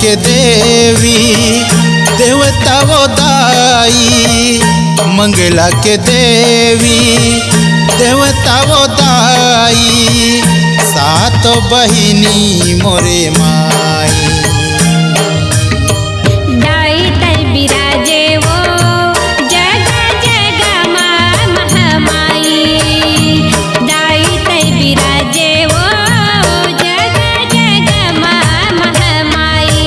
के देवी देवता वो दाई, मंगला के देवी देवता वो दाई, सात बहिनी मोरे माई। दाई तै बिराजे वो जगा जगा माँ महामाई, दाई तै बिराजे वो जगा जगा माँ महामाई।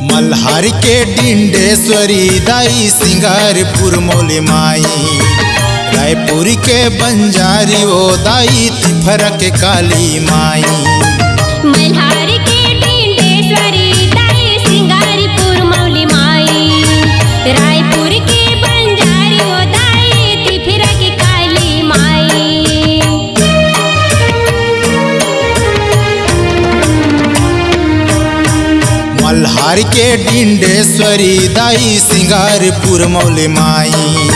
मल्हार के डिंडेश्वरी दाई सिंगारपुर मोले माई, रायपुर के बंजारी वो दाई तिफरा के काली माई। मल्हार के डिंडेश्वरी दाई सिंगारपुर मौली माई, रायपुर के बंजारी वो दाई तिफरा के काली माई। मल्हार के डिंडेश्वरी दाई सिंगारपुर मौले माई,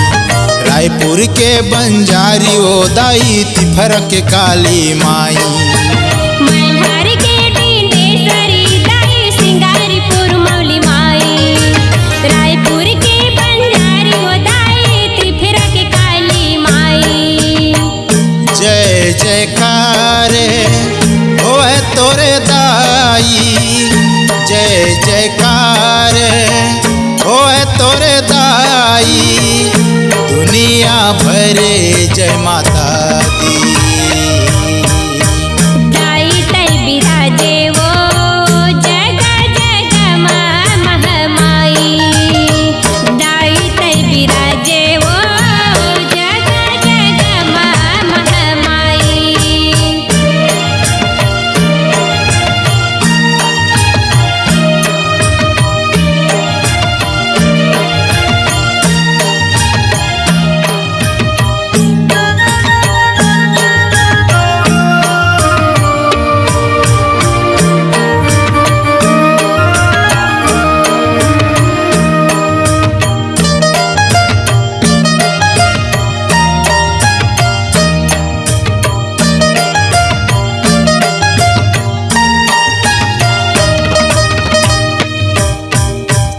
रायपुर के बंजारी वो दाई तिफरा के काली माई। मल्हार के डिंडेश्वरी दाई सिंगारपुर मौली माई, रायपुर के बंजारी वो दाई तिफरा के काली माई। जय जयकार होए तोरे दाई, जय जयकार होए तोरे दाई, दुनिया भरे जय माता दी। दाई तै बिराजे वो जगा जगा माँ महामाई, दाई तै बिराजे वो जगा जगा माँ महामाई।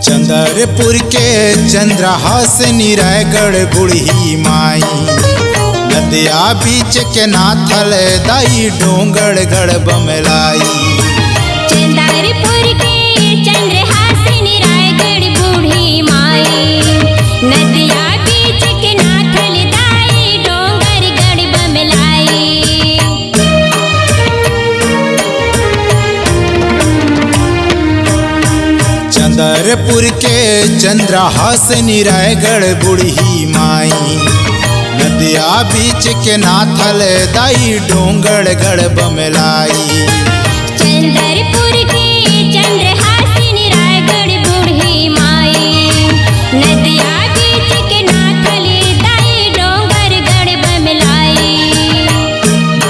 चंद्रपुर के चंद्रहासिनी रायगढ़ बुढ़ी माई, नदिया बीच के नाथल दाई डोंगड़ गढ़ बमलाई। चंद्रपुर के चंद्रहासिनी रायगढ़ बूढ़ी माई, नदिया बीच के नाथल दाई डोंगर गढ़ बमलाई। चंद्रपुर के चंद्रहासिनी रायगढ़ बुढ़ी माई, नदिया बीच के नाथल दाई डोंगड़ गढ़ बमलाई। चंद्रपुर के चंद्रहासिनी रायगढ़ बूढ़ी माई, नदिया बीच के नाथल दाई डोंगर गढ़ बमलाई।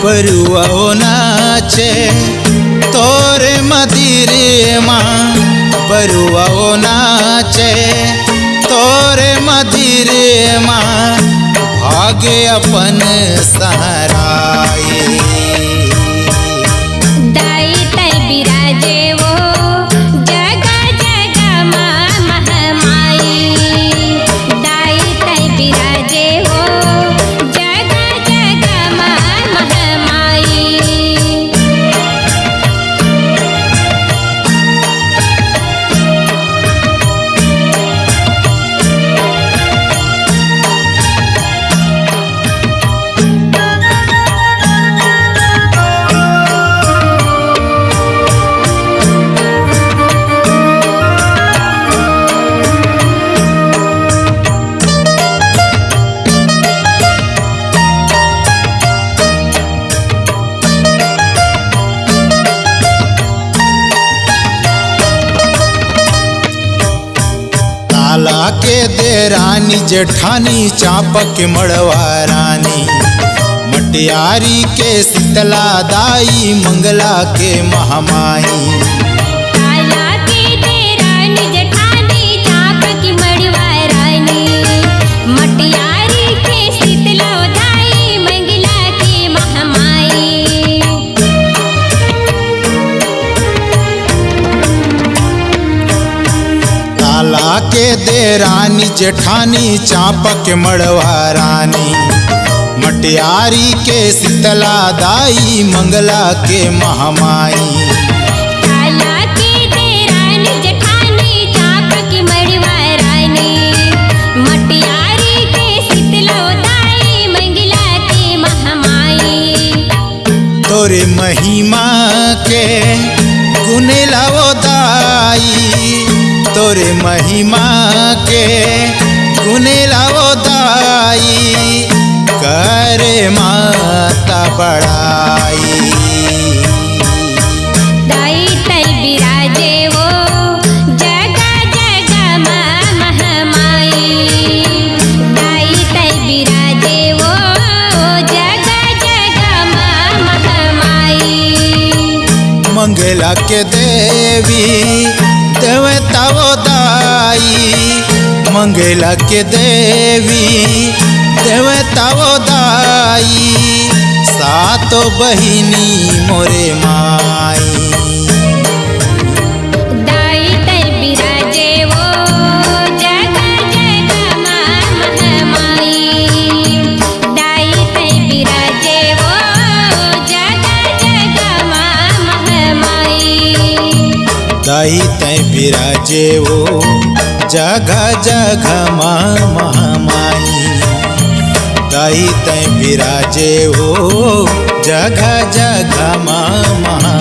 बरुआ नाचे तोरे मदिरे माँ, बरुआ नाचे तोरे मदिरे माँ, भागे अपन सहराए। दाई तै बिराजे वो जगा जगा माँ महामाई, दाई तै बिराजे वो जगा जगा माँ महामाई। लाला के देरानी जेठानी चापक मड़वा रानी मटियारी के शीतला दाई मंगला के महामाई लाला के देरानी जेठानी चापक मड़वा रानी मटियारी के शीतला दाई मंगला के महामाई। लाला के देरानी जेठानी चापक मड़वा रानी मटियारी के शीतला दाई मंगला के महामाई लाला के देरानी जेठानी चापक मड़वा रानी मटियारी के शीतला दाई मंगला के महामाई। तोरे महिमा के गुनेला वो दाई तोरे महिमा के गुनेला वो दाई करे माता बड़ाई। दाई तै बिराजे वो जगा जगा माँ महामाई दाई तै बिराजे वो जगा जगा माँ महामाई। मंगला के देवी देवता वो दाई मंगला के देवी देवता वो दाई सातो बहिनी मोरे माई। दाई तै बिराजे वो जगा जगा माँ महामाई दाई तै बिराजे वो जगा जगा माँ महामाई। दाई तै बिराजे वो जगह जगह माँ महामाई दाई तै बिराजे वो जगह जगह माँ महामाई।